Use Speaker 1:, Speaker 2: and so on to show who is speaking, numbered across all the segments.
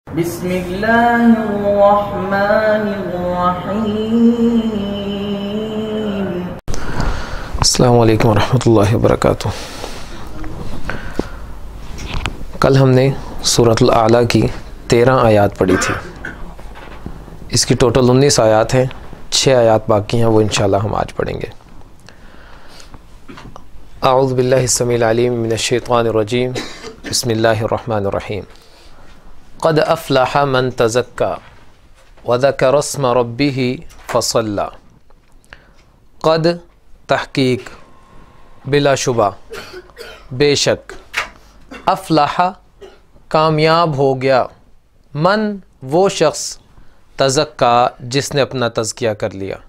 Speaker 1: बिस्मिल्लाहिर्रहमानिर्रहीम।
Speaker 2: अस्सलामु अलैकुम वरहमतुल्लाहि वबरकातुह। कल हमने सूरतुल आला की 13 आयात पढ़ी थी। इसकी टोटल 19 आयात हैं, 6 आयात बाकी हैं, वो इंशाल्लाह हम आज पढ़ेंगे। अऊज़ु बिल्लाहि स्समील अलीम मिनश शैतानिर रजीम। बिस्मिल्लाहिर रहमानिर रहीम। क़द अफ़लह मन तज़क्का व ज़करा अस्म रब्बिही फ़सल्ला। क़द तहक़ीक़, बिलाशुबा, बेशक, अफ़लह कामयाब हो गया, मन वो शख्स, तज़क्का जिसने अपना तज़किया कर लिया,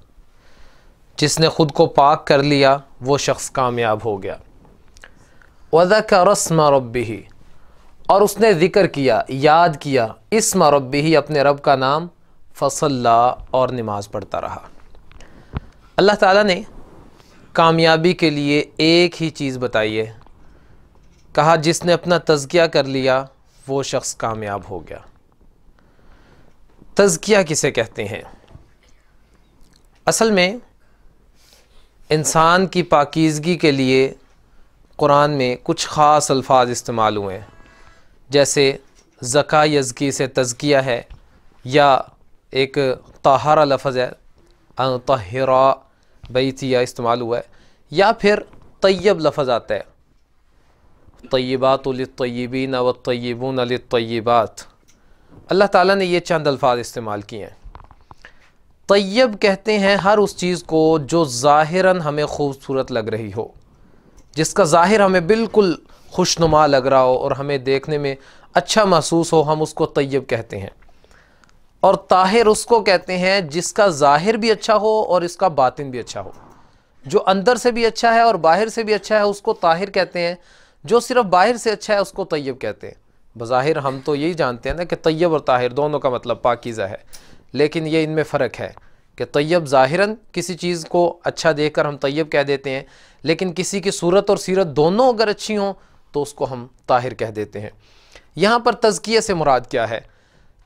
Speaker 2: जिसने ख़ुद को पाक कर लिया, वो शख्स कामयाब हो गया। व ज़करा अस्म रब्बिही, और उसने ज़िक्र किया, याद किया, इस्म रब्बिही, अपने रब का नाम, फ़सल्ला, और नमाज पढ़ता रहा। अल्लाह ताला ने कामयाबी के लिए एक ही चीज़ बताई है, कहा जिसने अपना तज़किया कर लिया वो शख्स कामयाब हो गया। तज़किया किसे कहते हैं? असल में इंसान की पाकीज़गी के लिए कुरान में कुछ ख़ास अल्फाज इस्तेमाल हुए हैं, जैसे ज़का यज़की से तज़किया है, या एक ताहरा लफ़ज़ है, तहिरा बैतिया इस्तेमाल हुआ है, या फिर तय्यब लफ़ज़ आता है, तय्यबातु लित्तय्यबीन व तय्यबून लित्तय्यबात। अल्लाह ताला ने ये चंद अल्फाज इस्तेमाल किए हैं। तय्यब कहते हैं हर उस चीज़ को जो ज़ाहिरन हमें खूबसूरत लग रही हो, जिसका ज़ाहिर हमें बिल्कुल खुशनुमा लग रहा हो और हमें देखने में अच्छा महसूस हो, हम उसको तय्यब कहते हैं। और ताहिर उसको कहते हैं जिसका ज़ाहिर भी अच्छा हो और इसका बातिन भी अच्छा हो, जो अंदर से भी अच्छा है और बाहर से भी अच्छा है, उसको ताहिर कहते हैं। जो सिर्फ बाहर से अच्छा है उसको तय्यब कहते हैं। बज़ाहिर हम तो यही जानते हैं ना कि तय्यब और ताहिर दोनों का मतलब पाकीज़ा है, लेकिन ये इनमें फ़र्क है कि तय्यब ज़ाहिरन किसी चीज़ को अच्छा देखकर हम तय्यब कह देते हैं, लेकिन किसी की सूरत और सीरत दोनों अगर अच्छी हों तो उसको हम ताहिर कह देते हैं। यहाँ पर तज़किये से मुराद क्या है?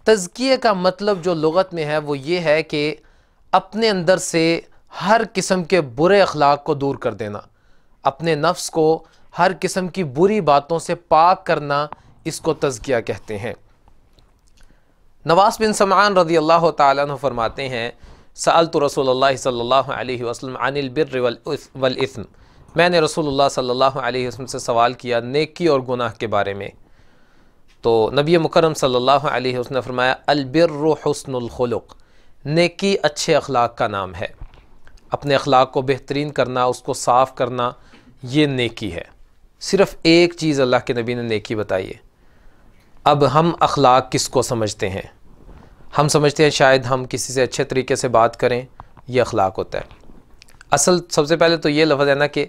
Speaker 2: तज़किये का मतलब जो लुग़त में है वो ये है कि अपने अंदर से हर किस्म के बुरे अखलाक को दूर कर देना, अपने नफ्स को हर किस्म की बुरी बातों से पाक करना, इसको तज़किया कहते हैं। नवास बिन समआन रज़ी अल्लाह ताला अन्हु फरमाते हैं, सअलतु रसूलुल्लाह सल्लल्लाहु अलैहि वसल्लम अनिल बिर्रि वल इस्म, मैंने रसूलुल्लाह सल्लल्लाहु अलैहि वसल्लम से सवाल किया नेकी और गुनाह के बारे में। तो नबी मुकर्रम सल्लल्लाहु अलैहि वसल्लम ने फरमाया, अल बिर्रु हुस्नुल खुलुक़, नेकी अच्छे अखलाक का नाम है। अपने अखलाक को बेहतरीन करना, उसको साफ़ करना, ये नेकी है। सिर्फ़ एक चीज़ अल्लाह के नबी ने नेकी बताई है। अब हम अखलाक किसको समझते हैं? हम समझते हैं शायद हम किसी से अच्छे तरीके से बात करें, ये अखलाक होता है। असल सबसे पहले तो ये लफ़ज़ है ना कि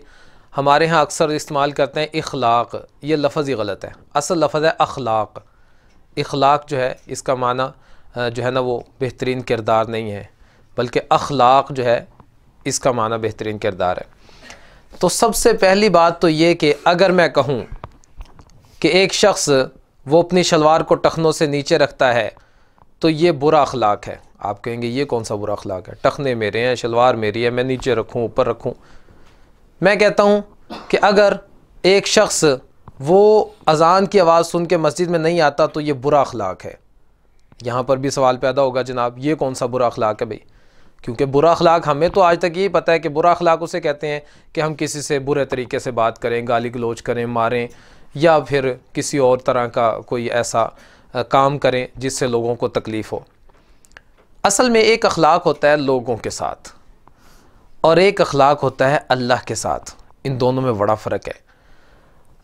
Speaker 2: हमारे यहाँ अक्सर इस्तेमाल करते हैं इखलाक, ये लफ़ज़ ही गलत है। असल लफ़ज़ है अखलाक। इखलाक जो है इसका माना जो है ना वो बेहतरीन किरदार नहीं है, बल्कि अखलाक जो है इसका माना बेहतरीन किरदार है। तो सबसे पहली बात तो ये कि अगर मैं कहूँ कि एक शख्स वो अपनी शलवार को टखनों से नीचे रखता है तो ये बुरा अखलाक है। आप कहेंगे ये कौन सा बुरा अखलाक है? टखने मेरे हैं, शलवार मेरी है, मैं नीचे रखूँ ऊपर रखूँ। मैं कहता हूँ कि अगर एक शख्स वो अज़ान की आवाज़ सुन के मस्जिद में नहीं आता तो ये बुरा अखलाक है। यहाँ पर भी सवाल पैदा होगा, जनाब ये कौन सा बुरा अखलाक है भाई? क्योंकि बुरा अखलाक हमें तो आज तक यही पता है कि बुरा अखलाक उसे कहते हैं कि हम किसी से बुरे तरीके से बात करें, गाली गलौज करें, मारें, या फिर किसी और तरह का कोई ऐसा काम करें जिससे लोगों को तकलीफ़ हो। असल में एक अखलाक होता है लोगों के साथ और एक अखलाक होता है अल्लाह के साथ। इन दोनों में बड़ा फ़र्क है।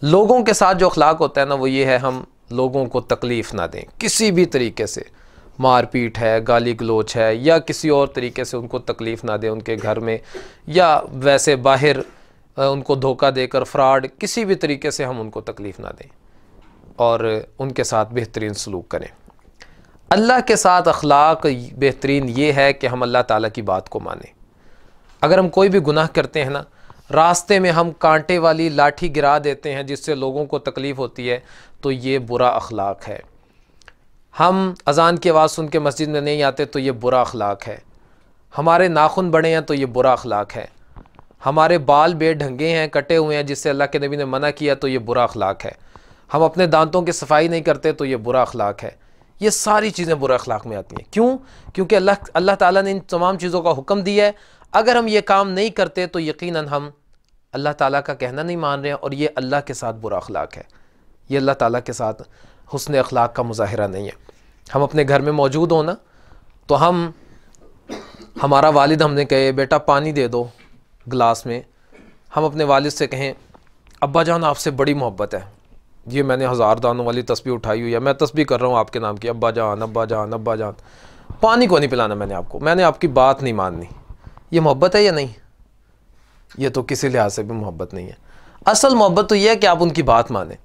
Speaker 2: लोगों के साथ जो अखलाक होता है ना वो ये है, हम लोगों को तकलीफ़ ना दें किसी भी तरीके से, मारपीट है, गाली गलोच है, या किसी और तरीके से उनको तकलीफ़ ना दें उनके घर में, या वैसे बाहर उनको धोखा देकर फ्रॉड, किसी भी तरीके से हम उनको तकलीफ़ ना दें और उनके साथ बेहतरीन सलूक करें। अल्लाह के साथ अखलाक बेहतरीन ये है कि हम अल्लाह ताला की बात को मानें। अगर हम कोई भी गुनाह करते हैं ना, रास्ते में हम कांटे वाली लाठी गिरा देते हैं जिससे लोगों को तकलीफ़ होती है, तो ये बुरा अखलाक है। हम अज़ान की आवाज़ सुन के मस्जिद में नहीं आते तो ये बुरा अखलाक है। हमारे नाखून बड़े हैं तो ये बुरा अखलाक है। हमारे बाल बेढंगे हैं, कटे हुए हैं, जिससे अल्लाह के नबी ने मना किया, तो ये बुरा अखलाक है। हम अपने दांतों की सफाई नहीं करते तो ये बुरा अखलाक है। ये सारी चीज़ें बुरा अखलाक में आती हैं। क्यों? क्योंकि अल्लाह ताला ने इन तमाम चीज़ों का हुक्म दिया है। अगर हम ये काम नहीं करते तो यकीनन हम अल्लाह ताला का कहना नहीं मान रहे हैं, और ये अल्लाह के साथ बुरा अखलाक है। ये अल्लाह ताला के साथ हुस्न अखलाक का मुज़ाहिरा नहीं है। हम अपने घर में मौजूद हो ना, तो हमारा वालिद हमने कहे बेटा पानी दे दो गिलास में, हम अपने वालिद से कहें अब्बा जान आपसे बड़ी मोहब्बत है, ये मैंने 1000 दानों वाली तस्बीह उठाई हुई है, मैं तस्बीह कर रहा हूँ आपके नाम की, अब्बा जान अब्बा जान अब्बा जान, पानी को नहीं पिलाना मैंने आपकी बात नहीं माननी। ये मोहब्बत है या नहीं? ये तो किसी लिहाज से भी मोहब्बत नहीं है। असल मोहब्बत तो यह है कि आप उनकी बात माने।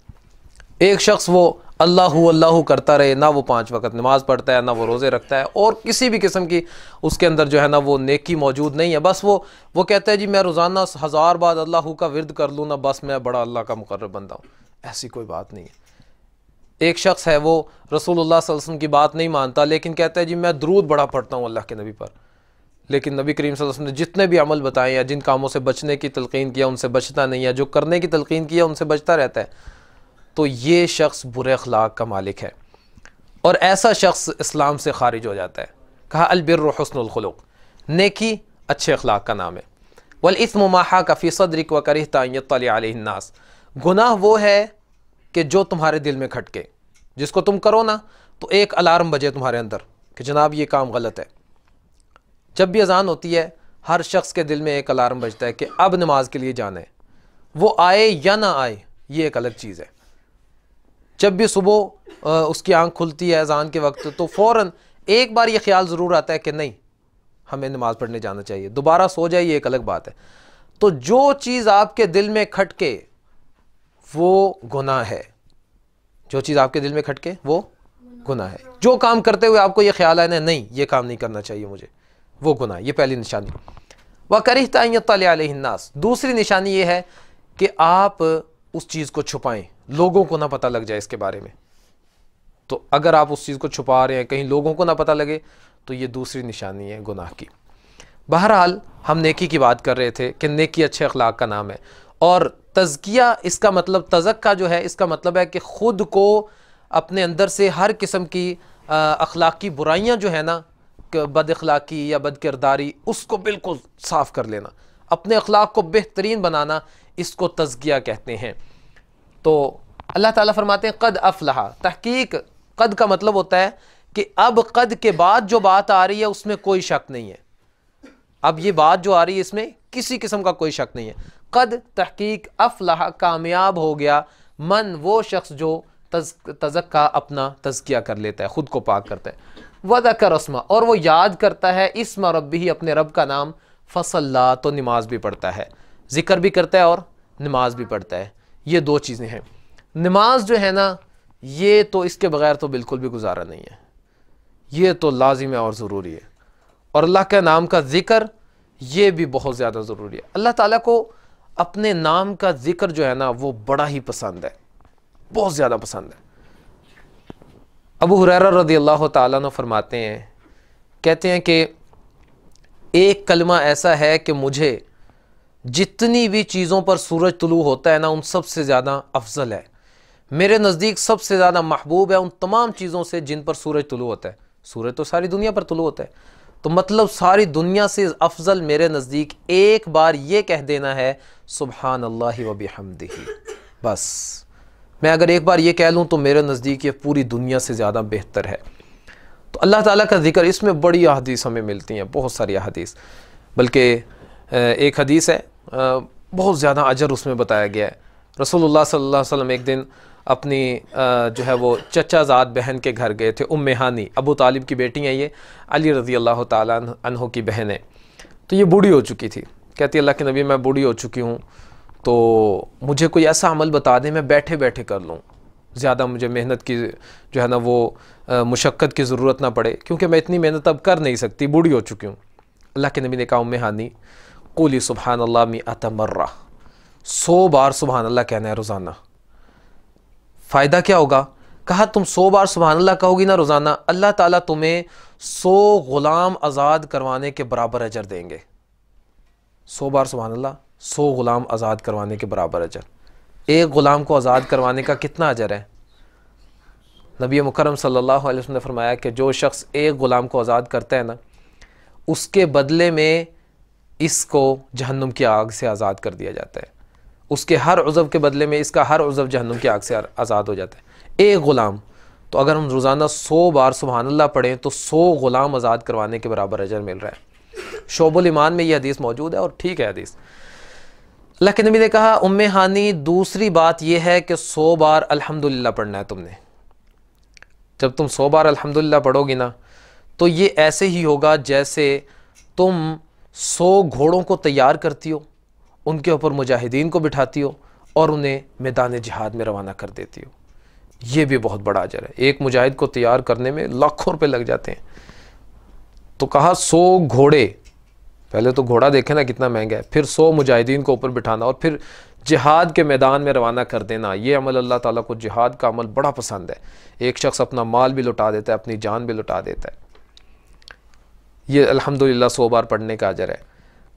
Speaker 2: एक शख्स वो अल्लाहु अल्लाहु करता रहे, ना वो 5 वक़्त नमाज पढ़ता है, ना वो रोज़े रखता है, और किसी भी किस्म की उसके अंदर जो है ना वो नेकी मौजूद नहीं है। बस वो कहता है जी मैं रोज़ाना 1000 बार अल्लाहु का विर्द कर लूँ ना, बस मैं बड़ा अल्लाह का मुकर्रब बंदा हूँ। ऐसी कोई बात नहीं है। एक शख्स है वो रसूलुल्लाह सल्लल्लाहु अलैहि वसल्लम की बात नहीं मानता, लेकिन कहता है जी मैं दरूद बड़ा पढ़ता हूँ अल्लाह के नबी पर, लेकिन नबी करीम सल्लल्लाहु अलैहि वसल्लम ने जितने भी अमल बताए या जिन कामों से बचने की तलकीन किया उनसे बचता नहीं है, जो करने की तलकीन किया उनसे बचता रहता है। तो ये शख्स बुरे अखलाक का मालिक है, और ऐसा शख्स इस्लाम से खारिज हो जाता है। कहा अल-बिर्रु हुस्नुल खुलुक, नेकी अच्छे अखलाक का नाम है। वल इस्मु मा हाका फी सदरिक व करिहता अन यत्तलि अलैहि अन्नास, गुनाह वो है कि जो तुम्हारे दिल में खटके, जिसको तुम करो ना तो एक अलार्म बजे तुम्हारे अंदर कि जनाब ये काम गलत है। जब भी अजान होती है हर शख्स के दिल में एक अलार्म बजता है कि अब नमाज के लिए जाना है। वो आए या ना आए ये एक अलग चीज़ है। जब भी सुबह उसकी आंख खुलती है अजान के वक्त, तो फ़ौरन एक बार ये ख्याल ज़रूर आता है कि नहीं हमें नमाज़ पढ़ने जाना चाहिए। दोबारा सो जाए ये एक अलग बात है। तो जो चीज़ आपके दिल में खटके वो गुनाह है। जो चीज़ आपके दिल में खटके वो गुनाह है। जो काम करते हुए आपको ये ख्याल आए ना नहीं ये काम नहीं करना चाहिए मुझे, वो गुनाह। ये पहली निशानी। व करिहता अन यत्तलि अलैहि अन्नास, दूसरी निशानी ये है कि आप उस चीज़ को छुपाएं, लोगों को ना पता लग जाए इसके बारे में। तो अगर आप उस चीज़ को छुपा रहे हैं कहीं लोगों को ना पता लगे तो ये दूसरी निशानी है गुनाह की। बहरहाल हम नेकी की बात कर रहे थे कि नेकी अच्छे अखलाक का नाम है, और तज़किया इसका मतलब तज़क्का जो है इसका मतलब है कि ख़ुद को अपने अंदर से हर किस्म की अखलाकी बुराइयाँ जो है ना, बद अखलाकी या बद किरदारी, उसको बिल्कुल साफ़ कर लेना, अपने अखलाक को बेहतरीन बनाना, इसको तज़किया कहते हैं। तो अल्लाह ताला फरमाते हैं क़द अफ़लहा, तहकीक क़द का मतलब होता है कि अब क़द के बाद जो बात आ रही है उसमें कोई शक नहीं है। अब ये बात जो आ रही है इसमें किसी किस्म का कोई शक नहीं है। क़द तहकीक अफ़लहा, कामयाब हो गया मन वो शख्स जो तज़क्का अपना तज़किया कर लेता है, ख़ुद को पाक करता है। वज़कर अस्मा, और वो याद करता है इस्म रब्बिही, अपने रब का नाम, फ़सल्ला, तो नमाज भी पढ़ता है, ज़िक्र भी करता है और नमाज भी पढ़ता है। ये दो चीज़ें हैं। नमाज जो है ना ये तो इसके बग़ैर तो बिल्कुल भी गुजारा नहीं है, ये तो लाजिम है और ज़रूरी है। और अल्लाह के नाम का ज़िक्र ये भी बहुत ज़्यादा ज़रूरी है। अल्लाह ताला को अपने नाम का ज़िक्र जो है ना वो बड़ा ही पसंद है, बहुत ज़्यादा पसंद है। अबू हुरैरा रज़ियल्लाहु ताला अन्हु फरमाते हैं, कहते हैं कि एक कलमा ऐसा है कि मुझे जितनी भी चीज़ों पर सूरज तुलू होता है ना उन सबसे ज़्यादा अफजल है, मेरे नज़दीक सबसे ज़्यादा महबूब है उन तमाम चीज़ों से जिन पर सूरज तुलू होता है। सूरज तो सारी दुनिया पर तुलू होता है, तो मतलब सारी दुनिया से अफजल मेरे नज़दीक एक बार ये कह देना है सुब्हानल्लाहि व बिहम्दिही। बस मैं अगर एक बार ये कह लूँ तो मेरे नज़दीक ये पूरी दुनिया से ज़्यादा बेहतर है। तो अल्लाह ताला का ज़िक्र, इसमें बड़ी अहादीस हमें मिलती हैं, बहुत सारी अहादीस, बल्कि एक हदीस है बहुत ज़्यादा अजर उसमें बताया गया है। रसूलुल्लाह सल्लल्लाहु अलैहि वसल्लम एक दिन अपनी जो है वो चचाज़ाद बहन के घर गए थे। उम्मे हानी, अबू तालिब की बेटी हैं, ये अली रज़ी अल्लाह ताला अन्हु की बहन है। तो ये बूढ़ी हो चुकी थी, कहती अल्लाह के नबी मैं बूढ़ी हो चुकी हूँ, तो मुझे कोई ऐसा अमल बता दें मैं बैठे बैठे कर लूँ, ज़्यादा मुझे मेहनत की जो है ना वो मुशक्क़त की ज़रूरत ना पड़े, क्योंकि मैं इतनी मेहनत अब कर नहीं सकती, बूढ़ी हो चुकी हूँ। अल्लाह के नबी ने कहा उम्मे हानी क़ुली सुब्हानल्लाह मिअत मर्रा, 100 बार सुब्हानल्लाह कहना है रोज़ाना। फ़ायदा क्या होगा? कहा तुम 100 बार सुभान अल्लाह कहोगी ना रोज़ाना, अल्लाह ताला तुम्हें 100 ग़ुलाम आज़ाद करवाने के बराबर अजर देंगे। 100 बार सुभान अल्लाह, 100 ग़ुलाम आज़ाद करवाने के बराबर अजर। एक ग़ुलाम को आज़ाद करवाने का कितना अजर है? नबी मुकर्रम सल्लल्लाहु अलैहि वसल्लम ने फरमाया कि जो शख्स एक ग़ुलाम को आज़ाद करता है ना, उसके बदले में इसको जहन्नुम की आग से आज़ाद कर दिया जाता है। उसके हर उज़व के बदले में इसका हर उज़व जहन्नुम की आग से आज़ाद हो जाता है, एक ग़ुलाम। तो अगर हम रोज़ाना 100 बार सुभान अल्लाह पढ़ें तो 100 ग़ुलाम आज़ाद करवाने के बराबर अजर मिल रहा है। शोबुल ईमान में ये हदीस मौजूद है और ठीक है हदीस। अल्लाह के नबी ने कहा उम्मे हानी दूसरी बात यह है कि 100 बार अल्हम्दुलिल्लाह पढ़ना है तुमने। जब तुम 100 बार अल्हम्दुलिल्लाह पढ़ोगी ना, तो ये ऐसे ही होगा जैसे तुम 100 घोड़ों को तैयार करती हो, उनके ऊपर मुजाहिदीन को बिठाती हो और उन्हें मैदान जिहाद में रवाना कर देती हो। ये भी बहुत बड़ा अजर है। एक मुजाहिद को तैयार करने में लाखों रुपए लग जाते हैं। तो कहा 100 घोड़े, पहले तो घोड़ा देखे ना कितना महंगा है, फिर 100 मुजाहिदीन को ऊपर बिठाना और फिर जिहाद के मैदान में रवाना कर देना। ये अमल अल्लाह ताला को जिहाद का अमल बड़ा पसंद है। एक शख्स अपना माल भी लुटा देता है, अपनी जान भी लुटा देता है। ये अल्हम्दुलिल्लाह 100 बार पढ़ने का अजर है।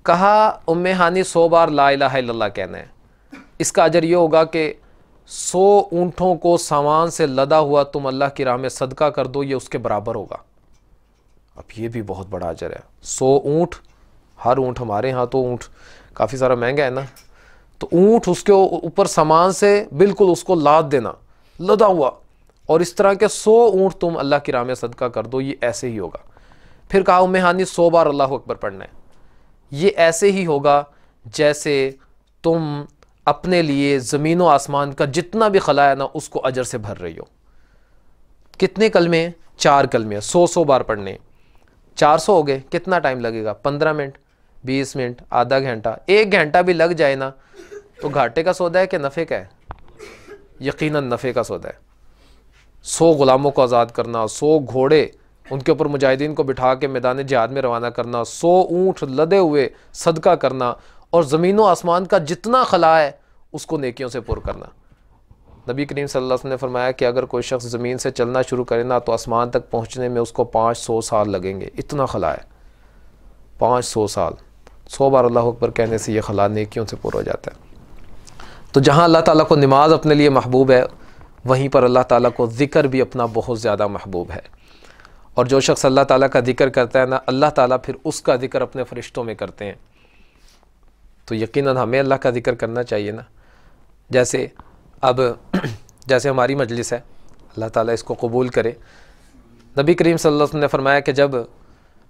Speaker 2: कहा उम्मे हानी 100 बार ला इलाहा इल्लल्लाह कहना है। इसका अजर ये होगा कि 100 ऊँटों को सामान से लदा हुआ तुम अल्लाह की राह में सदका कर दो, ये उसके बराबर होगा। अब ये भी बहुत बड़ा अजर है। 100 ऊँट, हर ऊँट, हमारे यहाँ तो ऊँट काफ़ी सारा महंगा है ना, तो ऊँट उसके ऊपर सामान से बिल्कुल उसको लाद देना, लदा हुआ, और इस तरह के 100 ऊँट तुम अल्लाह की राह में सदका कर दो, ये ऐसे ही होगा। फिर कहा उम्मे हानी 100 बार अल्लाहु अकबर पढ़ना है। ये ऐसे ही होगा जैसे तुम अपने लिए ज़मीन व आसमान का जितना भी खला है ना, उसको अजर से भर रही हो। कितने कलमे? 4 कलमे, 100 बार पढ़ने, 400 हो गए। कितना टाइम लगेगा? 15 मिनट, 20 मिनट, आधा घंटा, 1 घंटा भी लग जाए ना तो घाटे का सौदा है कि नफ़े का है? यकीनन नफ़े का सौदा है। 100 ग़ुलामों को आज़ाद करना, 100 घोड़े, उनके ऊपर मुजाहिदीन को बिठा के मैदान जिहाद में रवाना करना, 100 ऊँट लदे हुए सदका करना, और ज़मीन व आसमान का जितना खला है उसको नेकियों से पुर करना। नबी करीम सल्लल्लाहु अलैहि वसल्लम ने फरमाया कि अगर कोई शख्स ज़मीन से चलना शुरू करे ना तो आसमान तक पहुँचने में उसको 500 साल लगेंगे। इतना खला है, 500 साल। 100 बार अल्लाहु अकबर कहने से ये खला नेकियों से पुर हो जाता है। तो जहाँ अल्लाह ताला को नमाज अपने लिए महबूब है, वहीं पर अल्लाह ताला को ज़िक्र भी अपना बहुत ज़्यादा महबूब है। और जो शख्स अल्लाह ताला का ज़िक्र करता है ना, अल्लाह ताला फिर उसका ज़िक्र अपने फ़रिश्तों में करते हैं। तो यकीनन हमें अल्लाह का ज़िक्र करना चाहिए ना। जैसे अब जैसे हमारी मजलिस है, अल्लाह ताला इसको कबूल करे। नबी करीम सल्लल्लाहु अलैहि वसल्लम ने फरमाया कि जब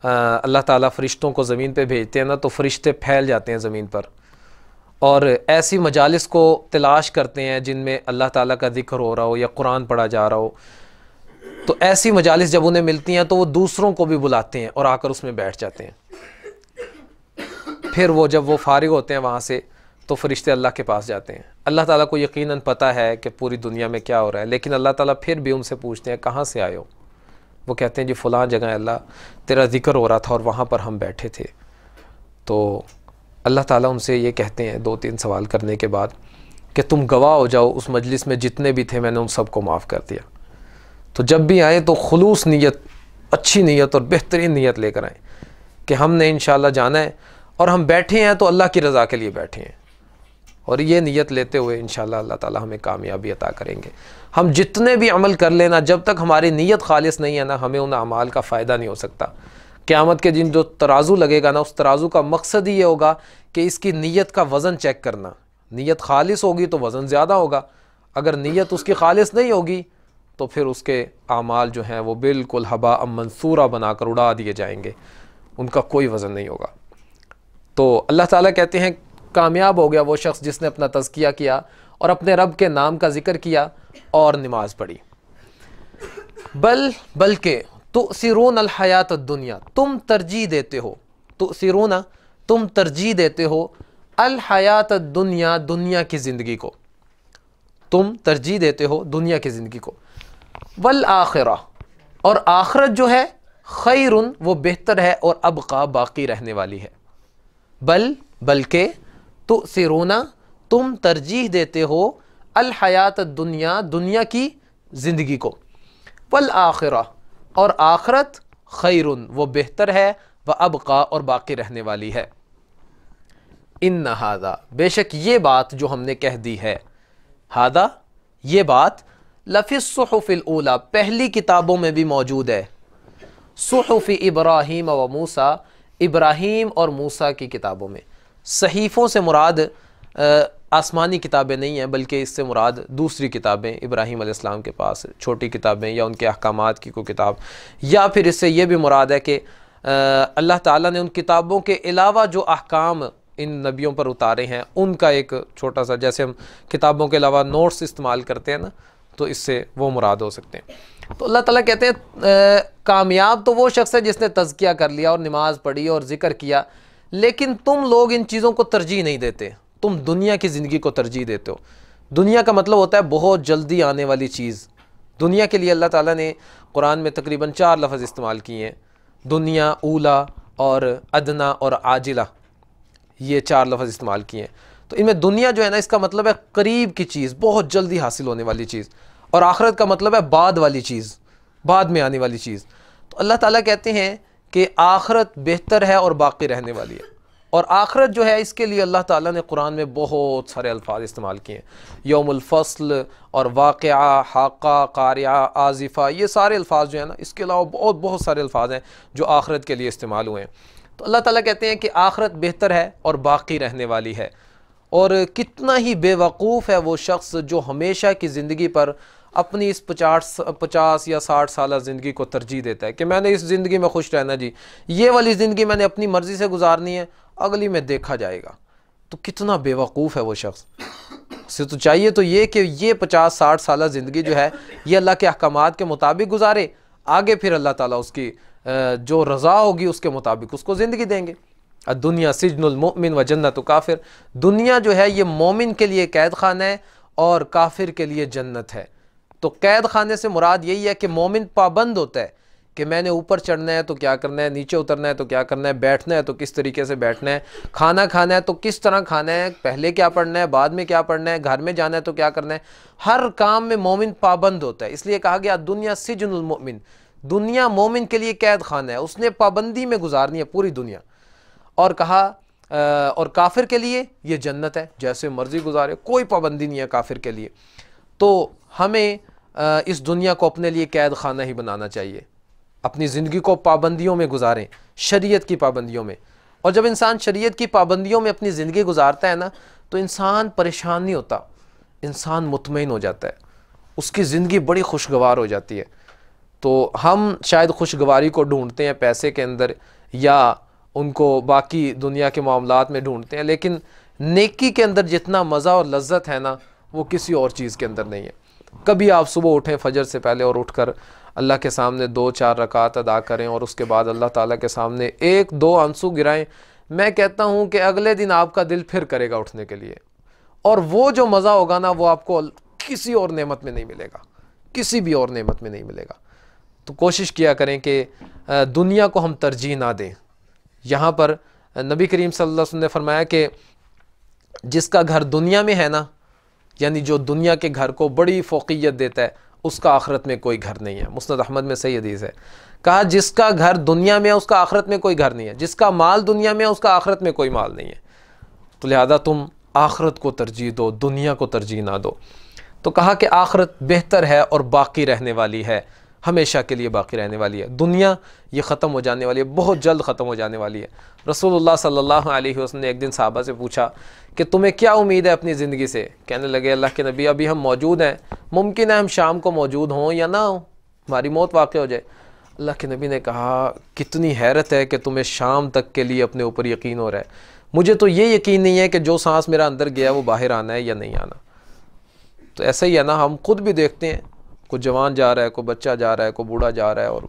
Speaker 2: अल्लाह ताला फ़रिश्तों को ज़मीन पे भेजते हैं ना, तो फ़रिश्ते फैल जाते हैं ज़मीन पर और ऐसी मजालिस को तलाश करते हैं जिनमें अल्लाह ताला का ज़िक्र हो रहा हो या कुरान पढ़ा जा रहा हो। तो ऐसी मजालिस जब उन्हें मिलती हैं तो वो दूसरों को भी बुलाते हैं और आकर उसमें बैठ जाते हैं। फिर वो जब वो फारिग होते हैं वहाँ से तो फरिश्ते अल्लाह के पास जाते हैं। अल्लाह ताला को यकीनन पता है कि पूरी दुनिया में क्या हो रहा है, लेकिन अल्लाह ताला फिर भी उनसे पूछते हैं कहाँ से आए हो? वो कहते हैं जी फ़लाँ जगह अल्लाह तेरा ज़िक्र हो रहा था और वहाँ पर हम बैठे थे। तो अल्लाह ताला उनसे ये कहते हैं 2-3 सवाल करने के बाद कि तुम गवाह हो जाओ, उस मजलिस में जितने भी थे मैंने उन सबको माफ़ कर दिया। तो जब भी आए तो खुलूस नीयत, अच्छी नीयत और बेहतरीन नीयत लेकर आएँ कि हमने इंशाअल्लाह जाना है और हम बैठे हैं तो अल्लाह की रज़ा के लिए बैठे हैं, और ये नीयत लेते हुए इंशाअल्लाह अल्लाह ताला हमें कामयाबी अता करेंगे। हम जितने भी अमल कर लेना, जब तक हमारी नीयत खालिस नहीं है ना, हमें उन अमाल का फ़ायदा नहीं हो सकता। क़यामत के दिन जो तराजू लगेगा ना, उस तराजू का मकसद ही ये होगा कि इसकी नीयत का वज़न चेक करना। नीयत खालिस होगी तो वज़न ज़्यादा होगा, अगर नीयत उसकी खालिस नहीं होगी तो फिर उसके आमाल जो हैं वो बिल्कुल हबा मंसूरा बनाकर उड़ा दिए जाएंगे, उनका कोई वज़न नहीं होगा। तो अल्लाह ताला कहते हैं कामयाब हो गया वो शख्स जिसने अपना तज़किया किया और अपने रब के नाम का ज़िक्र किया और नमाज पढ़ी। बल्कि तुसिरून अल हयात दुनिया, तुम तरजीह देते हो, तुसिरून तुम तरजीह देते हो अल हयात दुनिया, दुनिया की ज़िंदगी को, तुम तरजीह देते हो दुनिया की ज़िंदगी को, वल आखिरा, और आखिरत जो है खैरुन वो बेहतर है और अबका बाकी रहने वाली है। बल्कि तुसिरून तुम तरजीह देते हो अल हयात दुनिया, दुनिया की ज़िंदगी को। वल आखिरा, और आखरत खैरुन, वो बेहतर है, व अबका, और बाकी रहने वाली है। इन्ना हादा, बेशक ये बात जो हमने कह दी है, हादा ये बात, लफ़िस सुहुफ़िल ऊला, पहली किताबों में भी मौजूद है। सुहुफ़ इब्राहीम व मूसा, इब्राहीम और मूसा की किताबों में। सहीफ़ों से मुराद आसमानी किताबें नहीं हैं, बल्कि इससे मुराद दूसरी किताबें, इब्राहीम अलैहिस्सलाम के पास छोटी किताबें या उनके अहकामात की कोई किताब, या फिर इससे ये भी मुराद है कि अल्लाह ताला ने उन किताबों के अलावा जो अहकाम इन नबियों पर उतारे हैं उनका एक छोटा सा, जैसे हम किताबों के अलावा नोट्स इस्तेमाल करते हैं ना, तो इससे वो मुराद हो सकते हैं। तो अल्लाह ताला कहते हैं कामयाब तो वो शख्स है जिसने तज़किया कर लिया और नमाज पढ़ी और ज़िक्र किया, लेकिन तुम लोग इन चीज़ों को तरजीह नहीं देते, तुम दुनिया की ज़िंदगी को तरजीह देते हो। दुनिया का मतलब होता है बहुत जल्दी आने वाली चीज़। दुनिया के लिए अल्लाह ताला ने कुरान में तकरीबन 4 लफ्ज़ इस्तेमाल किए हैं, दुनिया, ऊला और अदना और आजिला, ये 4 लफ्ज़ इस्तेमाल किए हैं। तो इनमें दुनिया जो है ना, इसका मतलब है करीब की चीज़, बहुत जल्दी हासिल होने वाली चीज़, और आखिरत का मतलब है बाद वाली चीज़, बाद में आने वाली चीज़। तो अल्लाह ताला कहते हैं कि आखिरत बेहतर है और बाकी रहने वाली है। और आखिरत जो है, इसके लिए अल्लाह ताला ने कुरान में बहुत सारे अल्फाज इस्तेमाल किए हैं, यौमुल फ़स्ल और वाक़िआ, हाक़ा, क़ारिआ, आज़िफ़ा, ये सारे अल्फाज जो है ना, इसके अलावा बहुत सारे अल्फाज हैं जो आखिरत के लिए इस्तेमाल हुए हैं। तो अल्लाह ताला कहते हैं कि आखिरत बेहतर है और बाकी रहने वाली है। और कितना ही बेवकूफ़ है वो शख्स जो हमेशा की ज़िंदगी पर अपनी इस 50 या 60 साल ज़िंदगी को तरजीह देता है कि मैंने इस ज़िंदगी में खुश रहना जी, ये वाली ज़िंदगी मैंने अपनी मर्ज़ी से गुजारनी है, अगली में देखा जाएगा। तो कितना बेवकूफ़ है वो शख्स। उसे तो चाहिए तो ये कि ये 50-60 साल ज़िंदगी जो है ये अल्लाह के अहकामात के मुताबिक गुजारे, आगे फिर अल्लाह ताला उसकी जो रज़ा होगी उसके मुताबिक उसको ज़िंदगी देंगे। दुनिया सिजनुल मोमिन व जन्नतु काफिर, दुनिया जो है ये मोमिन के लिए कैद खाना है और काफिर के लिए जन्नत है। तो कैद खाने से मुराद यही है कि मोमिन पाबंद होता है कि मैंने ऊपर चढ़ना है तो क्या करना है, नीचे उतरना है तो क्या करना है, बैठना है तो किस तरीके से बैठना है, खाना खाना है तो किस तरह खाना है, पहले क्या पढ़ना है, बाद में क्या पढ़ना है, घर में जाना है तो क्या करना है। हर काम में मोमिन पाबंद होता है। इसलिए कहा गया दुनिया सिजनुल मोमिन, दुनिया मोमिन के लिए कैद खाना है, उसने पाबंदी में गुजारनी है पूरी दुनिया। और कहा और काफिर के लिए ये जन्नत है, जैसे मर्जी गुजारे, कोई पाबंदी नहीं है काफिर के लिए। तो हमें इस दुनिया को अपने लिए कैद खाना ही बनाना चाहिए, अपनी ज़िंदगी को पाबंदियों में गुजारें, शरीयत की पाबंदियों में। और जब इंसान शरीयत की पाबंदियों में अपनी ज़िंदगी गुजारता है ना, तो इंसान परेशान नहीं होता, इंसान मुतमईन हो जाता है, उसकी ज़िंदगी बड़ी खुशगवार हो जाती है। तो हम शायद खुशगवारी को ढूंढते हैं पैसे के अंदर या उनको बाकी दुनिया के मामलात में ढूंढते हैं, लेकिन नेकी के अंदर जितना मज़ा और लज्जत है ना, वो किसी और चीज़ के अंदर नहीं है। कभी आप सुबह उठें फजर से पहले और उठकर अल्लाह के सामने 2-4 रकात अदा करें और उसके बाद अल्लाह ताला के सामने 1-2 आंसू गिराएं, मैं कहता हूँ कि अगले दिन आपका दिल फिर करेगा उठने के लिए। और वो जो मज़ा होगा ना, वो आपको किसी और नेमत में नहीं मिलेगा, किसी भी और नेमत में नहीं मिलेगा। तो कोशिश किया करें कि दुनिया को हम तरजीह ना दें। यहाँ पर नबी करीम सल्लल्लाहु अलैहि वसल्लम ने फरमाया कि जिसका घर दुनिया में है ना, यानी जो दुनिया के घर को बड़ी फ़ौक़ियत देता है, उसका आखिरत में कोई घर नहीं है। मुस्नद अहमद में सही हदीस है। कहा जिसका घर दुनिया में है उसका आखिरत में कोई घर नहीं है, जिसका माल दुनिया में है उसका आखिरत में कोई माल नहीं है। तो लिहाजा तुम आखिरत को तरजीह दो, दुनिया को तरजीह ना दो। तो कहा कि आखिरत बेहतर है और बाकी रहने वाली है, हमेशा के लिए बाकी रहने वाली है। दुनिया ये ख़त्म हो जाने वाली है, बहुत जल्द ख़त्म हो जाने वाली है। रसूलुल्लाह सल्लल्लाहु अलैहि वसल्लम ने एक दिन सहाबा से पूछा कि तुम्हें क्या उम्मीद है अपनी ज़िंदगी से। कहने लगे अल्लाह के नबी, अभी हम मौजूद हैं, मुमकिन है हम शाम को मौजूद हों या ना हो, हमारी मौत वाक़ई हो जाए। अल्लाह के नबी ने कहा कितनी हैरत है कि तुम्हें शाम तक के लिए अपने ऊपर यकीन हो रहा है, मुझे तो ये यकीन नहीं है कि जो सांस मेरा अंदर गया वो बाहर आना है या नहीं आना। तो ऐसा ही है ना, हम खुद भी देखते हैं, कोई जवान जा रहा है, कोई बच्चा जा रहा है, कोई बूढ़ा जा रहा है, और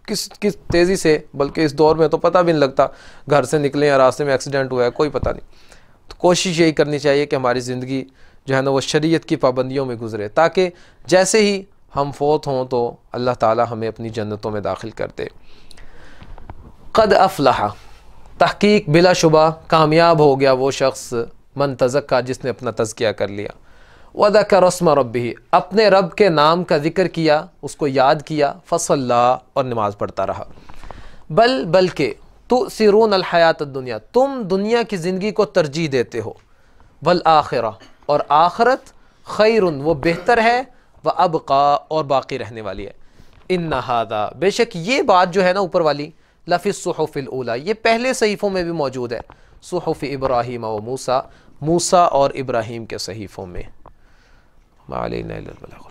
Speaker 2: किस तेज़ी से, बल्कि इस दौर में तो पता भी नहीं लगता घर से निकले या रास्ते में एक्सीडेंट हुआ है, कोई पता नहीं। तो कोशिश यही करनी चाहिए कि हमारी ज़िंदगी जो है ना वो शरीयत की पाबंदियों में गुजरे, ताकि जैसे ही हम फौत हों तो अल्लाह ताला हमें अपनी जन्नतों में दाखिल कर दे। क़द अफ़लहा, तहकीक बिलाशुबा कामयाब हो गया वो शख्स, मन तज़क्का, जिसने अपना तज़किया कर लिया, वज़करा अस्मा रब्बिही, अपने रब के नाम का जिक्र किया, उसको याद किया, फसल्ला, और नमाज पढ़ता रहा। बल्कि तुसिरून अल हयात दुनिया, तुम दुनिया की ज़िंदगी को तरजीह देते हो, वल आखिरा, और आखरत, खैरुन, वो बेहतर है, व अबका, और बाकी रहने वाली है। इन्ना हादा, बेशक ये बात जो है ना ऊपर वाली, लफ़िस सुहुफ़िल ऊला, ये पहले सहीफ़ों में भी मौजूद है, सुहुफ़ इब्राहीम व मूसा, मूसा और इब्राहीम के सहीफ़ों में। मा अलैना इल्लल बलाग।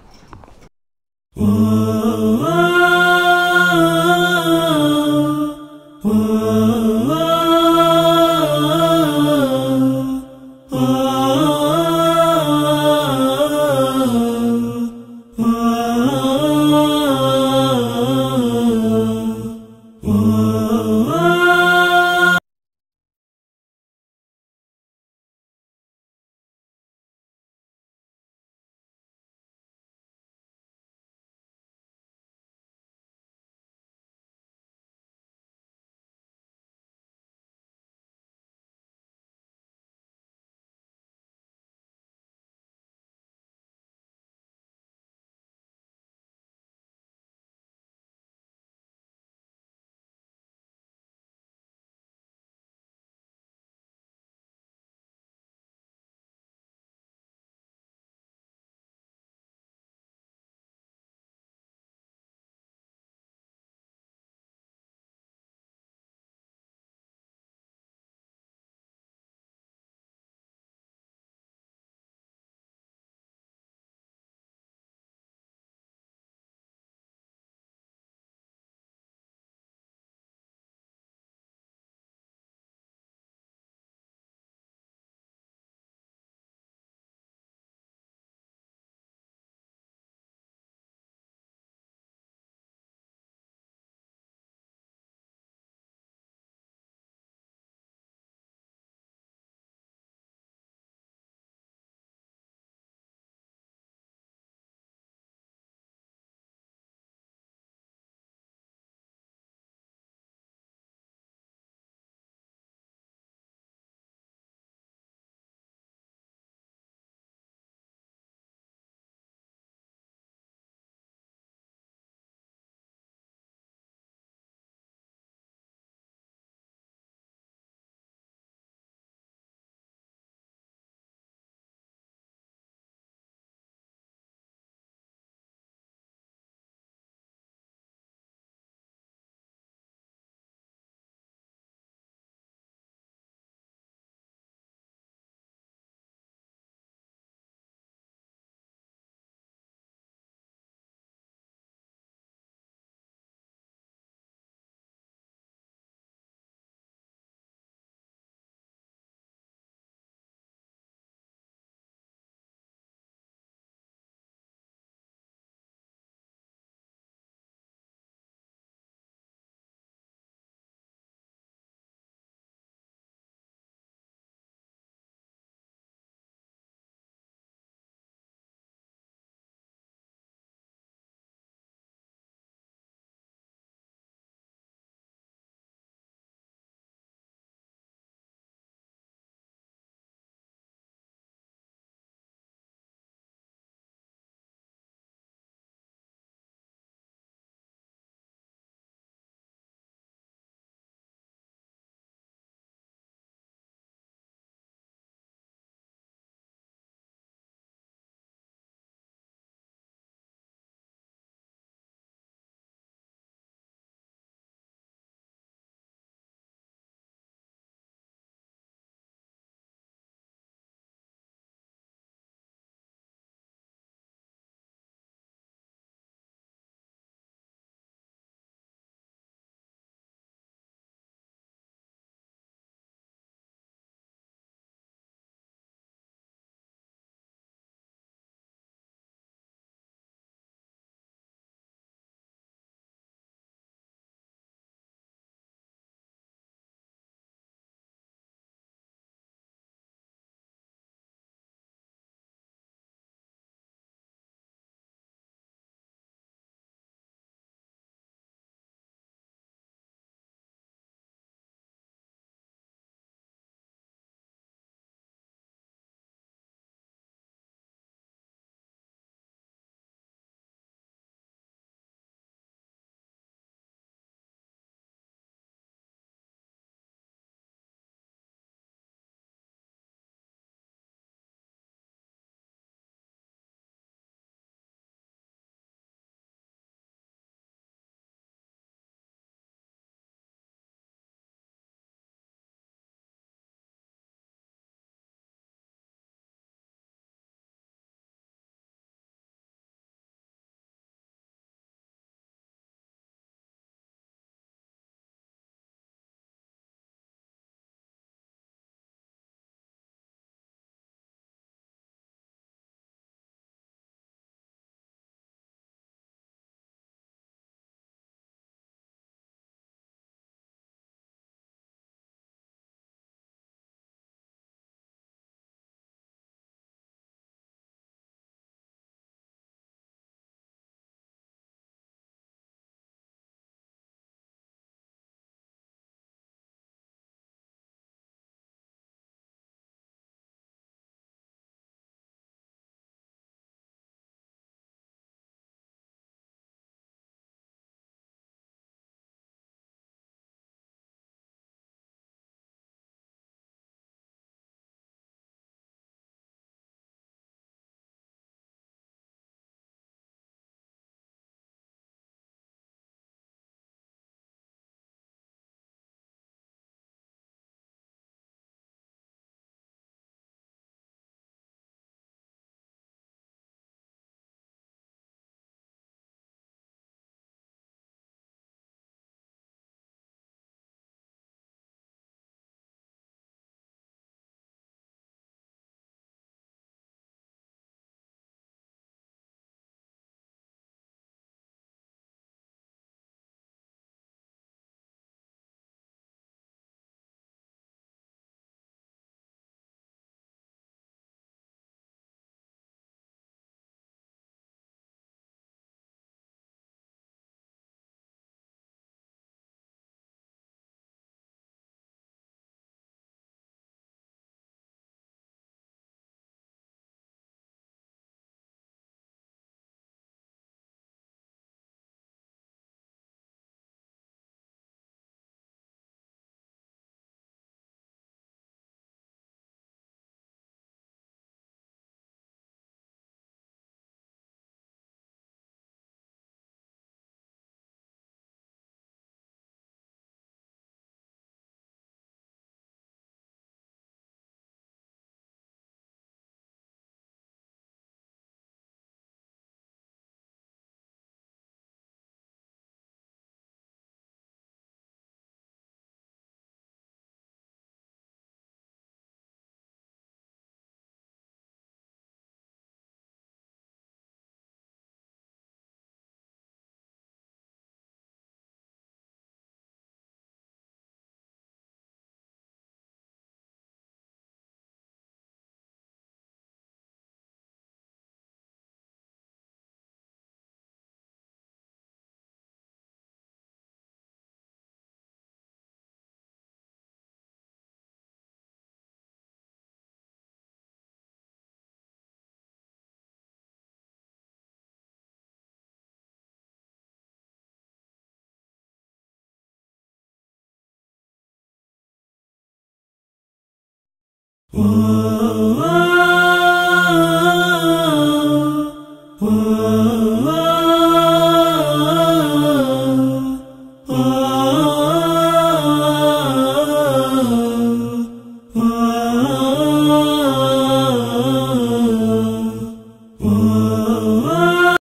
Speaker 1: Oh